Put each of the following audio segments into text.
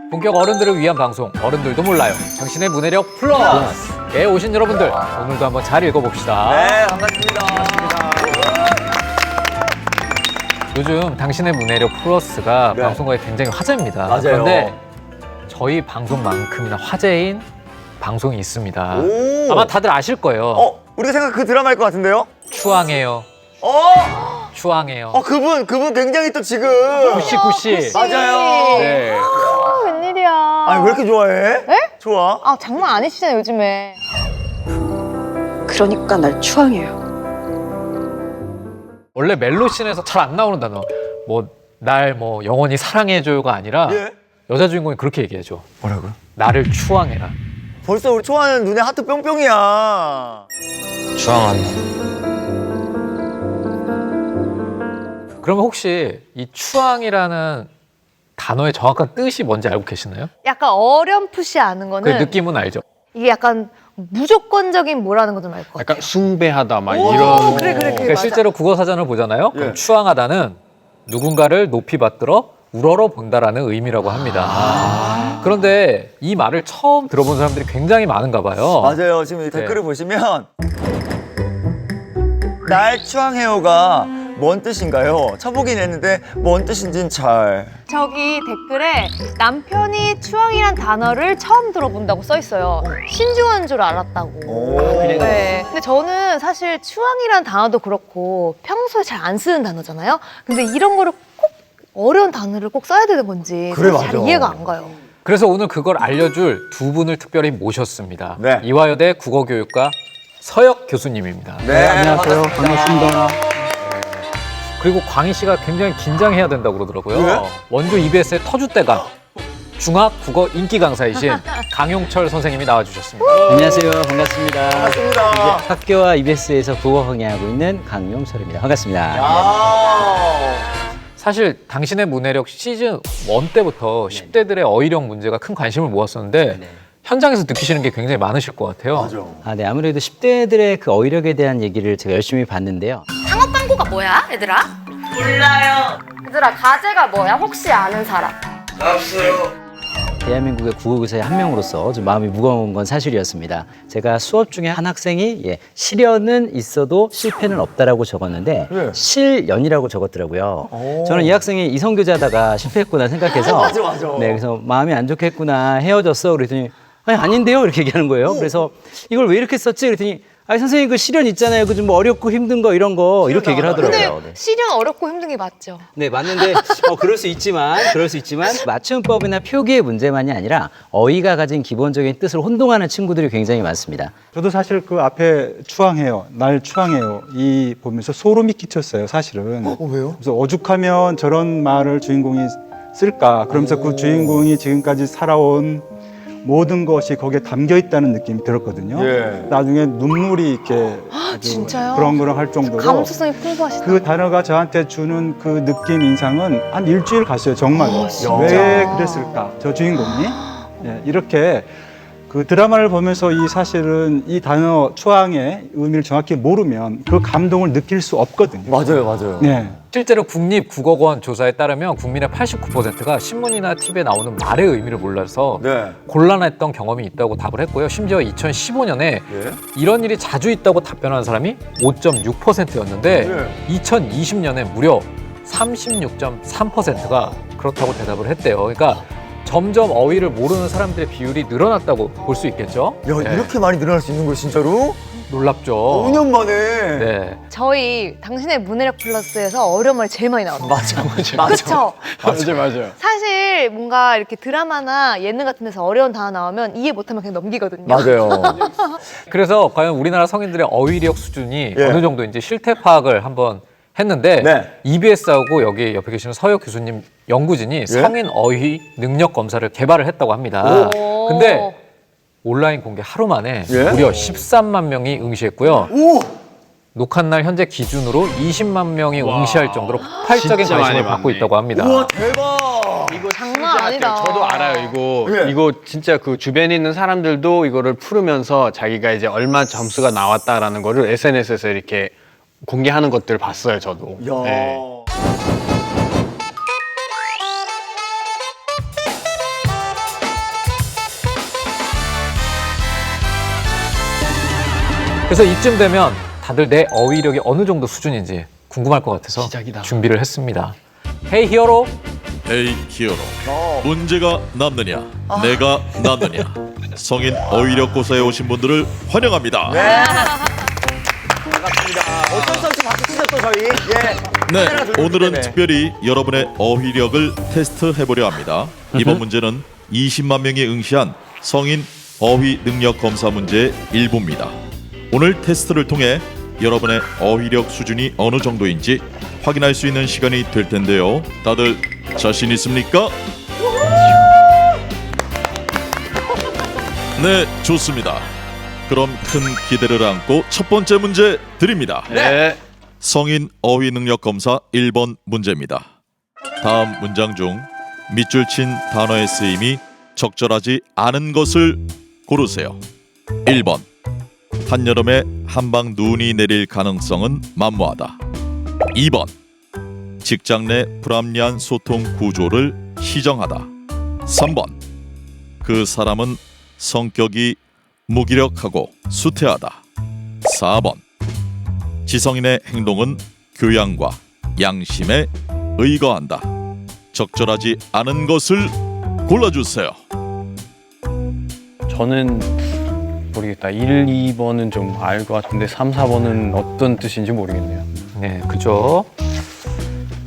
본격 어른들을 위한 방송 어른들도 몰라요. 당신의 문해력 플러스에 오신 여러분들 오늘도 한번 잘 읽어봅시다. 네, 반갑습니다. 요즘 당신의 문해력 플러스가 네. 방송가에 굉장히 화제입니다. 맞아요. 그런데 저희 방송만큼이나 화제인 방송이 있습니다. 오. 아마 다들 아실 거예요. 우리가 생각 그 드라마일 것 같은데요? 추앙해요. 추앙해요. 그분 굉장히 또 지금. 구씨. 맞아요. 네. 웬일이야. 아니, 왜 이렇게 좋아해? 네? 좋아. 아, 장난 아니시잖아요, 요즘에. 그러니까 날 추앙해요. 원래 멜로씬에서 잘 안 나오는 단어. 날 영원히 사랑해줘요가 아니라 예. 여자 주인공이 그렇게 얘기해줘. 뭐라고요? 나를 추앙해라. 벌써 우리 초아는 눈에 하트 뿅뿅이야. 추앙한다. 그러면 혹시 이 추앙이라는 단어의 정확한 뜻이 뭔지 알고 계시나요? 약간 어렴풋이 아는 그 거는 느낌은 알죠? 이게 약간 무조건적인 뭐라는 거 좀 알 것 같아요. 약간 숭배하다 막 오, 이런. 그래. 그러니까 맞아. 실제로 국어 사전을 보잖아요. 그럼 예. 추앙하다는 누군가를 높이 받들어 우러러 본다라는 의미라고 합니다. 그런데 이 말을 처음 들어본 사람들이 굉장히 많은가 봐요. 맞아요. 지금 이 댓글을 보시면 날 추앙해요가 뭔 뜻인가요? 쳐보긴 했는데 뭔 뜻인지는 잘. 저기 댓글에 남편이 추앙이란 단어를 처음 들어본다고 써 있어요. 신중한 줄 알았다고. 네. 근데 저는 사실 추앙이란 단어도 그렇고 평소에 잘 안 쓰는 단어잖아요. 근데 이런 거를 꼭 어려운 단어를 꼭 써야 되는 건지 그래, 잘 맞아. 이해가 안 가요. 그래서 오늘 그걸 알려줄 두 분을 특별히 모셨습니다. 네. 이화여대 국어교육과 서혁 교수님입니다. 네, 안녕하세요. 반갑습니다. 그리고 광희 씨가 굉장히 긴장해야 된다고 그러더라고요. 왜? 원주 EBS의 터줏대감 중학 국어 인기 강사이신 강용철 선생님이 나와주셨습니다. 안녕하세요. 반갑습니다. 반갑습니다. 학교와 EBS에서 국어 강의하고 있는 강용철입니다. 반갑습니다. 야. 사실 당신의 문해력 시즌 1 때부터 10대들의 어휘력 문제가 큰 관심을 모았었는데 현장에서 느끼시는 게 굉장히 많으실 것 같아요. 맞아. 네, 아무래도 10대들의 그 어휘력에 대한 얘기를 제가 열심히 봤는데요. 상어빵꾸가 뭐야, 얘들아? 몰라요. 얘들아, 가재가 뭐야? 혹시 아는 사람? 대한민국의 국어교사의 한 명으로서 좀 마음이 무거운 건 사실이었습니다. 제가 수업 중에 한 학생이 시련은 있어도 실패는 없다라고 적었는데 네. 실연이라고 적었더라고요. 저는 이 학생이 이성교제하다가 실패했구나 생각해서 맞아. 네, 그래서 마음이 안 좋겠구나 헤어졌어 그랬더니 아니 아닌데요 이렇게 얘기하는 거예요. 그래서 이걸 왜 이렇게 썼지 그랬더니 아니 선생님 그 시련 있잖아요. 그 좀 어렵고 힘든 거 이런 거 이렇게 얘기를 근데 하더라고요. 네. 시련 어렵고 힘든 게 맞죠? 네, 맞는데 그럴 수 있지만 맞춤법이나 표기의 문제만이 아니라 어휘가 가진 기본적인 뜻을 혼동하는 친구들이 굉장히 많습니다. 저도 사실 그 앞에 추앙해요, 날 추앙해요 이 보면서 소름이 끼쳤어요, 사실은. 왜요? 그래서 오죽하면 저런 말을 주인공이 쓸까? 그러면서 그 주인공이 지금까지 살아온 모든 것이 거기에 담겨 있다는 느낌이 들었거든요. 예. 나중에 눈물이 이렇게 아주 진짜요? 그렁그렁 할 정도로 감수성이 풍부하시다. 그 단어가 저한테 주는 그 느낌 인상은 한 일주일 갔어요, 정말. 진짜? 왜 그랬을까? 저 주인공이 이렇게 그 드라마를 보면서 이 사실은 이 단어 추앙의 의미를 정확히 모르면 그 감동을 느낄 수 없거든요. 맞아요. 네. 실제로 국립국어원 조사에 따르면 국민의 89%가 신문이나 TV에 나오는 말의 의미를 몰라서 네. 곤란했던 경험이 있다고 답을 했고요. 심지어 2015년에 예. 이런 일이 자주 있다고 답변한 사람이 5.6%였는데 2020년에 무려 36.3%가 그렇다고 대답을 했대요. 그러니까 점점 어휘를 모르는 사람들의 비율이 늘어났다고 볼 수 있겠죠? 야, 네. 이렇게 많이 늘어날 수 있는 거예요, 진짜로? 놀랍죠? 5년 만에. 네. 저희 당신의 문해력 플러스에서 어려운 말이 제일 많이 나와요. 맞아. 그렇죠? 맞아요. 사실 뭔가 이렇게 드라마나 예능 같은 데서 어려운 단어 나오면 이해 못하면 그냥 넘기거든요. 맞아요. 그래서 과연 우리나라 성인들의 어휘력 수준이 예. 어느 정도인지 실태 파악을 한번 했는데 네. EBS하고 여기 옆에 계시는 서혁 교수님 연구진이 성인 어휘 능력 검사를 개발을 했다고 합니다. 오. 근데 온라인 공개 하루 만에 예? 무려 13만 명이 응시했고요. 오! 녹화날 현재 기준으로 20만 명이 응시할 정도로 폭발적인 진짜 관심을 많이 받고 받네. 있다고 합니다. 우와, 대박! 이거 장난 아니다. 저도 알아요. 예. 이거 진짜 그 주변에 있는 사람들도 이거를 풀으면서 자기가 이제 얼마 점수가 나왔다라는 거를 SNS에서 이렇게 공개하는 것들을 봤어요, 저도. 야. 네. 그래서 이쯤 되면 다들 내 어휘력이 어느 정도 수준인지 궁금할 것 같아서 시작이다. 준비를 했습니다. 헤이 히어로. 헤이 히어로. 문제가 남느냐 내가 남느냐 성인 어휘력 고사에 오신 분들을 환영합니다. 네. 반갑습니다. 어쩔 수 없이 박수 치죠 또 저희. 예. 네, 카메라 돌리기 오늘은 때문에. 특별히 여러분의 어휘력을 테스트해보려 합니다. 이번 문제는 20만 명이 응시한 성인 어휘 능력 검사 문제의 일부입니다. 오늘 테스트를 통해 여러분의 어휘력 수준이 어느 정도인지 확인할 수 있는 시간이 될 텐데요. 다들 자신 있습니까? 네, 좋습니다. 그럼 큰 기대를 안고 첫 번째 문제 드립니다. 네. 성인 어휘 능력 검사 1번 문제입니다. 다음 문장 중 밑줄 친 단어의 쓰임이 적절하지 않은 것을 고르세요. 1번 한여름에 한방 눈이 내릴 가능성은 만무하다. 2번 직장 내 불합리한 소통 구조를 시정하다. 3번 그 사람은 성격이 무기력하고 수태하다. 4번 지성인의 행동은 교양과 양심에 의거한다. 적절하지 않은 것을 골라주세요. 저는 모르겠다. 1, 2번은 좀 알 것 같은데 3, 4번은 어떤 뜻인지 모르겠네요. 네, 그죠.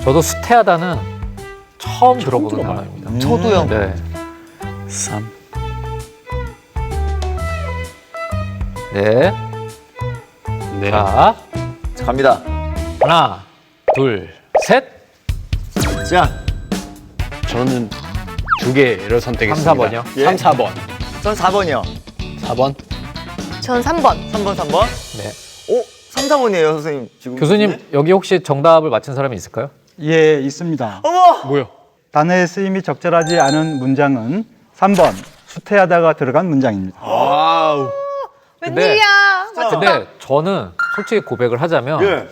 저도 수태하다는 처음 들어보는 단어입니다. 저도요. 네. 3. 네. 네. 자, 갑니다. 하나, 둘, 셋. 자, 저는 두 개를 선택했습니다. 3, 4번이요? 예. 3, 4번. 전 4번이요. 4번? 전 3번. 3번, 3번. 네. 오, 3, 4번이에요, 선생님. 지금. 교수님, 여기 혹시 정답을 맞힌 사람이 있을까요? 예, 있습니다. 어머! 뭐요? 단어의 쓰임이 적절하지 않은 문장은 3번 수태하다가 들어간 문장입니다. 와우. 웬일이야. 근데 저는 솔직히 고백을 하자면 예.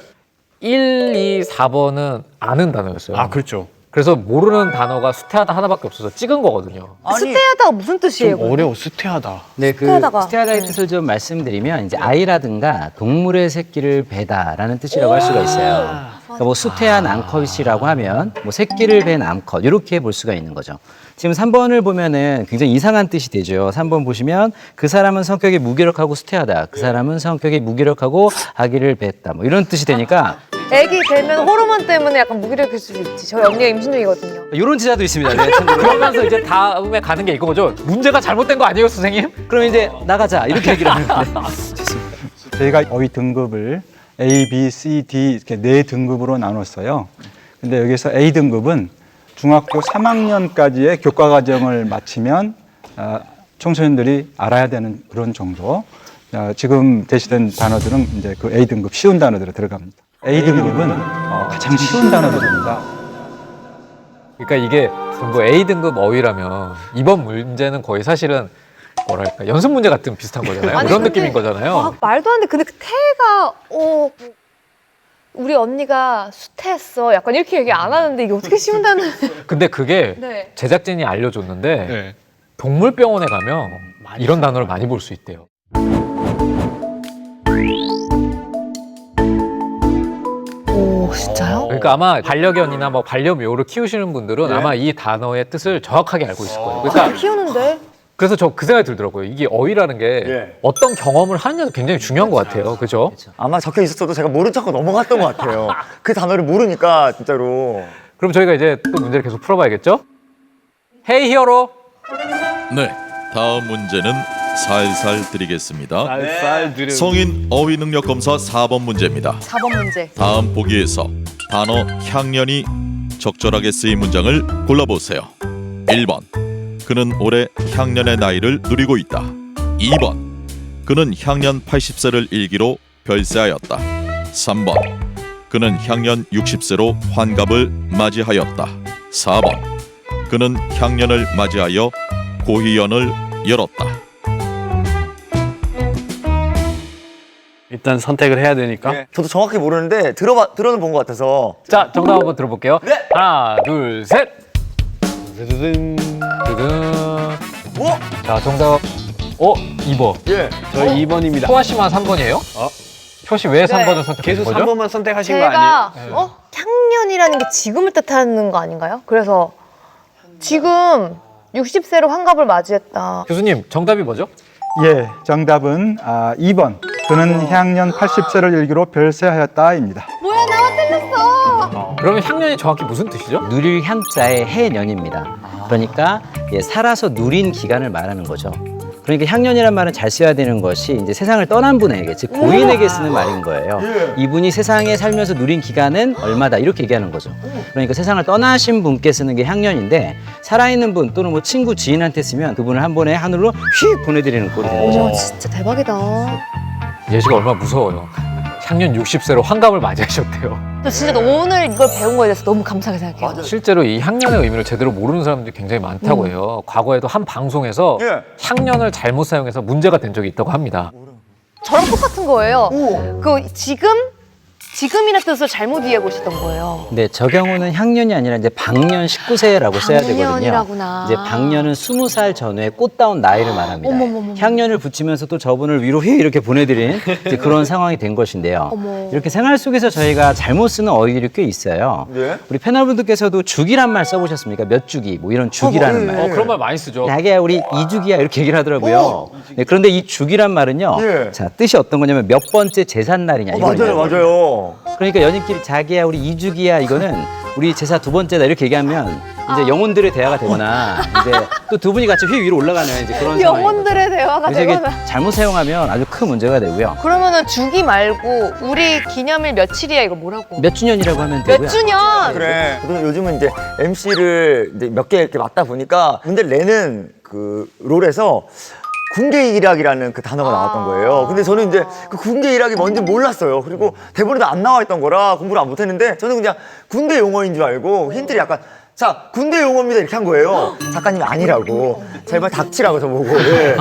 1, 2, 4번은 아는 단어였어요. 아, 그렇죠. 그래서 모르는 단어가 수태하다 하나밖에 없어서 찍은 거거든요. 수태하다가 무슨 뜻이에요? 좀 어려워. 수태하다. 네, 그 수태하다가. 수태하다의 뜻을 좀 말씀드리면 이제 아이라든가 동물의 새끼를 베다라는 뜻이라고 할 수가 있어요. 그러니까 뭐 수태한 암컷이라고 하면 뭐 새끼를 벤 암컷 이렇게 볼 수가 있는 거죠. 지금 3번을 보면은 굉장히 이상한 뜻이 되죠. 3번 보시면 그 사람은 성격이 무기력하고 수태하다. 그 사람은 성격이 무기력하고 아기를 뱄다. 뭐 이런 뜻이 되니까 애기 되면 호르몬 때문에 약간 무기력할 수도 있지. 저희 언니가 임신 중이거든요. 이런 지자도 있습니다. 네, 참고로. 그러면서 이제 다음에 가는 게 이거죠. 문제가 잘못된 거 아니에요, 선생님? 그럼 이제 나가자 이렇게 얘기를 하는 건데. 저희가 어휘 등급을 A, B, C, D 이렇게 4등급으로 나눴어요. 근데 여기서 A 등급은 중학교 3학년까지의 교과 과정을 마치면 청소년들이 알아야 되는 그런 정도. 지금 제시된 단어들은 이제 그 A 등급 쉬운 단어들에 들어갑니다. A 등급은 가장 쉬운 단어들입니다. 그러니까 이게 뭐 A 등급 어휘라면 이번 문제는 거의 사실은 뭐랄까 연습 문제 같은 비슷한 거잖아요. 아니, 그런 근데- 느낌인 거잖아요. 아, 말도 안 돼. 근데 그 태가 우리 언니가 수태했어. 약간 이렇게 얘기 안 하는데 이게 어떻게 쉬운 단어? 근데 그게 네. 제작진이 알려줬는데 네. 동물병원에 가면 이런 단어를 많이 볼 수 있대요. 오, 진짜요? 그러니까 아마 반려견이나 뭐 반려묘를 키우시는 분들은 아마 이 단어의 뜻을 정확하게 알고 있을 거예요. 그러니까 키우는데? 그래서 저 그 생각이 들더라고요. 이게 어휘라는 게 예. 어떤 경험을 하느냐도 굉장히 중요한 것 같아요. 그죠? 아마 적혀 있었어도 제가 모른 척하고 넘어갔던 것 같아요. 그 단어를 모르니까 진짜로. 그럼 저희가 이제 또 문제를 계속 풀어봐야겠죠? 헤이 히어로! 네, 다음 문제는 살살 드리겠습니다. 쌀 들은. 성인 어휘 능력 검사 4번 문제입니다. 4번 문제. 다음 보기에서 단어 향년이 적절하게 쓰인 문장을 골라보세요. 1번 그는 올해 향년의 나이를 누리고 있다. 2번 그는 향년 80세를 일기로 별세하였다. 3번 그는 향년 60세로 환갑을 맞이하였다. 4번 그는 향년을 맞이하여 고희연을 열었다. 일단 선택을 해야 되니까. 예. 저도 정확히 모르는데 들어는 본 것 같아서. 자, 정답 한번 들어볼게요. 네. 하나, 둘, 셋! 드드든. 드든. 오! 자, 정답. 2번. 예. 저 2번입니다. 효아 씨만 3번이에요? 효아 씨 왜 3번을 선택하신 계속 거죠? 3번만 선택하신 거 제가 아니에요? 향년이라는 게 지금을 뜻하는 거 아닌가요? 그래서 지금 60세로 환갑을 맞이했다. 교수님 정답이 뭐죠? 예, 정답은 2번. 그는 향년 80세를 일기로 별세하였다입니다. 뭐야, 나만 틀렸어. 그러면 향년이 정확히 무슨 뜻이죠? 누릴 향자의 해년입니다. 그러니까 살아서 누린 기간을 말하는 거죠. 그러니까 향년이란 말은 잘 써야 되는 것이 이제 세상을 떠난 분에게, 즉 고인에게 쓰는 말인 거예요. 이분이 세상에 살면서 누린 기간은 얼마다 이렇게 얘기하는 거죠. 그러니까 세상을 떠나신 분께 쓰는 게 향년인데 살아있는 분 또는 뭐 친구, 지인한테 쓰면 그분을 한 번에 하늘로 휙 보내드리는 꼴이 되는 거죠. 어머, 진짜 대박이다. 예시가 얼마나 무서워요. 향년 60세로 환갑을 맞이하셨대요. 저 진짜 오늘 이걸 배운 거에 대해서 너무 감사하게 생각해요. 실제로 이 향년의 의미를 제대로 모르는 사람들이 굉장히 많다고 해요. 과거에도 한 방송에서 예. 향년을 잘못 사용해서 문제가 된 적이 있다고 합니다. 저랑 똑같은 거예요. 그 지금이라는 뜻을 잘못 이해하고 있었던 거예요. 네, 저 경우는 향년이 아니라 이제 방년 19세라고 써야 되거든요. 방년이라구나. 이제 방년은 20살 전후의 꽃다운 나이를 말합니다. 어머머머. 향년을 붙이면서 또 저분을 위로 휘 이렇게 보내드린 이제 그런 상황이 된 것인데요. 어머. 이렇게 생활 속에서 저희가 잘못 쓰는 어휘들이 꽤 있어요. 예? 우리 패널분들께서도 죽이란 말 써보셨습니까? 몇 주기 뭐 이런 죽이라는 말. 그런 말 많이 쓰죠. 자기야 우리 이주기야 이렇게 얘기를 하더라고요. 네, 그런데 이 죽이란 말은요. 예. 자, 뜻이 어떤 거냐면 몇 번째 제삿날이냐 이거예요. 맞아요. 그러니까 연인끼리 자기야 우리 이주기야 이거는 우리 제사 두 번째다 이렇게 얘기하면 이제 영혼들의 대화가 되거나 이제 또 두 분이 같이 휘 위로 올라가는 이제 그런 상황이. 영혼들의 대화가 그래서 이게 되거나. 잘못 사용하면 아주 큰 문제가 되고요. 그러면은 주기 말고 우리 기념일 며칠이야 이거 뭐라고? 몇 주년이라고 하면 되고요. 몇 주년? 그래. 그리고 요즘은 이제 MC를 이제 몇 개 이렇게 맡다 보니까 근데 레는 그 롤에서 군계 일학이라는 그 단어가 나왔던 거예요. 근데 저는 이제 그 군계 일학이 뭔지 몰랐어요. 그리고 대본에도 안 나와 있던 거라 공부를 안 못했는데 저는 그냥 군대 용어인 줄 알고 힌트를 약간 자 군대 용어입니다 이렇게 한 거예요. 작가님이 아니라고 제발 닥치라고 저보고 예.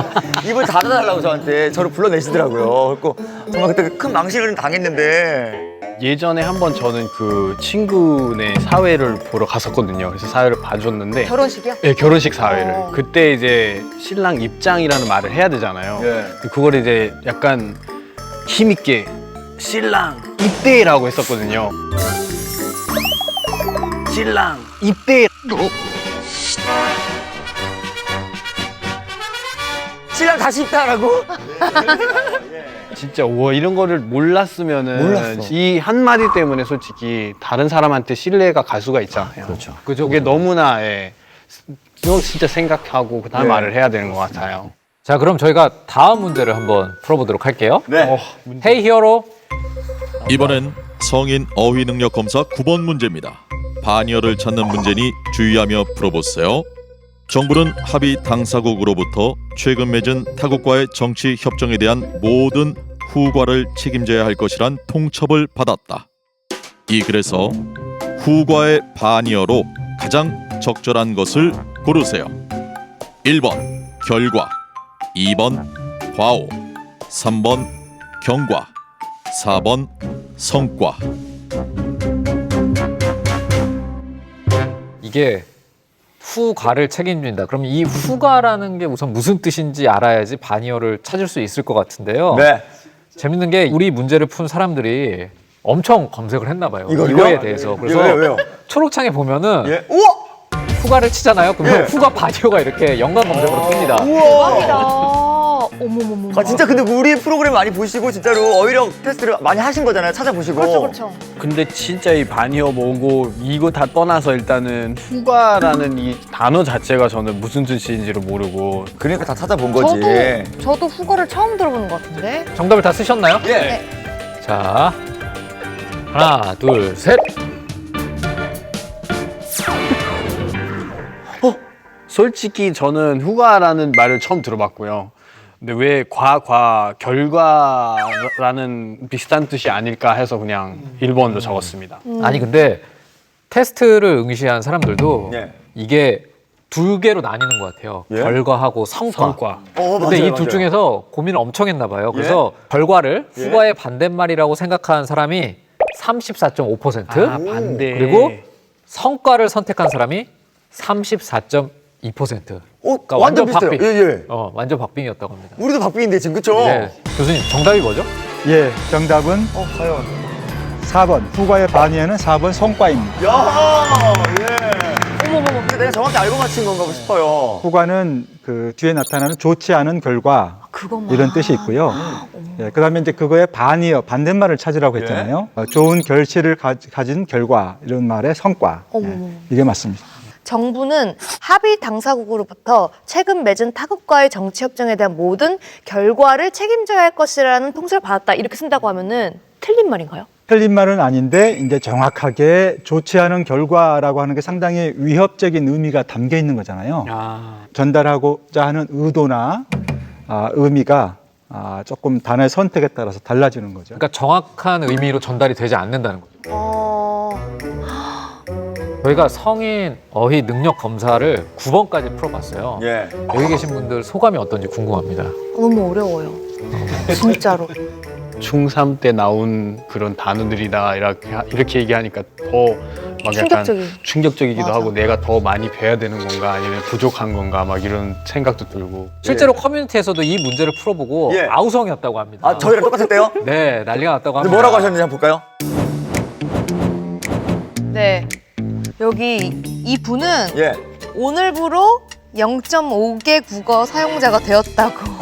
입을 닫아달라고 저한테 저를 불러내시더라고요. 그래서 정말 그때 큰 망신을 당했는데 예전에 한번 저는 그 친구네 사회를 보러 갔었거든요. 그래서 사회를 봐줬는데 결혼식이요? 네, 결혼식 사회를. 그때 이제 신랑 입장이라는 말을 해야 되잖아요. 예. 그걸 이제 약간 힘있게 신랑 입대라고 했었거든요. 신랑 입대. 신랑 다시 입다라고? 진짜 와 이런 거를 몰랐으면은 몰랐어. 이 한마디 때문에 솔직히 다른 사람한테 신뢰가 갈 수가 있잖아요. 그렇죠. 그죠? 그게 너무나 진짜 생각하고 그다음 네. 말을 해야 되는 것 같아요. 자, 그럼 저희가 다음 문제를 한번 풀어보도록 할게요. 네. 헤이 히어로. 이번엔 성인 어휘 능력 검사 9번 문제입니다. 반열을 찾는 문제니 주의하며 풀어보세요. 정부는 합의 당사국으로부터 최근 맺은 타국과의 정치 협정에 대한 모든 후과를 책임져야 할 것이란 통첩을 받았다. 이 글에서 후과의 반의어로 가장 적절한 것을 고르세요. 1번 결과, 2번 과오, 3번 경과, 4번 성과. 이게 후과를 책임진다. 그럼 이 후과라는 게 우선 무슨 뜻인지 알아야지 반의어를 찾을 수 있을 것 같은데요. 네. 재밌는 게 우리 문제를 푼 사람들이 엄청 검색을 했나 봐요. 이걸요? 이거에 대해서. 그래서 왜요? 초록창에 보면은 예. 우와! 후과를 치잖아요. 그러면 예. 후과 반의어가 이렇게 연관 검색으로 뜹니다. 대박이다. 어머머머. 아 진짜 근데 우리 프로그램 많이 보시고 진짜로 어휘력 테스트를 많이 하신 거잖아요. 찾아보시고. 그렇죠, 그렇죠. 근데 진짜 이 반의어 뭐고 이거 다 떠나서 일단은 후과라는 이 단어 자체가 저는 무슨 뜻인지를 모르고 그러니까 다 찾아본 거지. 저도 후거를 처음 들어보는 것 같은데. 정답을 다 쓰셨나요? 예. 자, 하나, 둘, 셋. 솔직히 저는 후과라는 말을 처음 들어봤고요. 근데 왜 결과라는 비슷한 뜻이 아닐까 해서 그냥 1번으로 적었습니다. 아니 근데 테스트를 응시한 사람들도 예. 이게 두 개로 나뉘는 것 같아요. 예? 결과하고 성과. 성과. 근데 이 둘 중에서 고민을 엄청 했나 봐요. 그래서 결과를 후과의 반대말이라고 생각한 사람이 34.5%, 반대. 그리고 성과를 선택한 사람이 34.1%. 2%. 완전 비슷해요. 박빙. 예, 예. 완전 박빙이었다고 합니다. 우리도 박빙인데 지금 그쵸? 네. 교수님, 정답이 뭐죠? 예, 정답은 과연. 4번. 후과의 반의에는 4번 성과입니다. 야, 예. 어머머머. 근데 내가 정확히 알고 맞힌 건가 싶어요. 후과는 그 뒤에 나타나는 좋지 않은 결과 그것만. 이런 뜻이 있고요. 예, 그다음에 이제 그거의 반이요, 반대말을 찾으라고 했잖아요. 좋은 결실을 가진 결과 이런 말의 성과. 어머머머. 이게 맞습니다. 정부는 합의 당사국으로부터 최근 맺은 타국과의 정치 협정에 대한 모든 결과를 책임져야 할 것이라는 통지를 받았다. 이렇게 쓴다고 하면은 틀린 말인가요? 틀린 말은 아닌데 이제 정확하게 좋지 않은 결과라고 하는 게 상당히 위협적인 의미가 담겨 있는 거잖아요. 전달하고자 하는 의도나 의미가 조금 단어의 선택에 따라서 달라지는 거죠. 그러니까 정확한 의미로 전달이 되지 않는다는 거죠. 저희가 성인 어휘 능력 검사를 9번까지 풀어봤어요. 예. 여기 계신 분들 소감이 어떤지 궁금합니다. 너무 어려워요. 진짜로. 중3 때 나온 그런 단어들이다 이렇게 얘기하니까 더 막 약간 충격적이기도 맞아. 하고 내가 더 많이 배워야 되는 건가 아니면 부족한 건가 막 이런 생각도 들고 실제로 커뮤니티에서도 이 문제를 풀어보고 예. 아우성이었다고 합니다. 저희랑 똑같았대요? 네, 난리가 났다고 근데 합니다. 뭐라고 하셨는지 한번 볼까요? 네. 여기 이 분은 예. 오늘부로 0.5개 국어 사용자가 되었다고.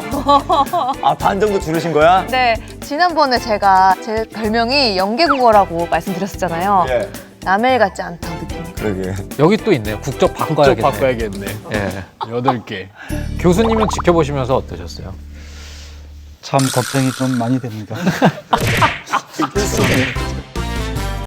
반 정도 줄으신 거야? 네. 지난번에 제가 제 별명이 영계국어라고 말씀드렸었잖아요. 예. 남의 같지 않다는 느낌. 그러게. 여기 또 있네요. 국적 바꿔야겠네. 국적 바꿔야겠네. 예. 8개. 교수님은 지켜보시면서 어떠셨어요? 참 걱정이 좀 많이 됩니다.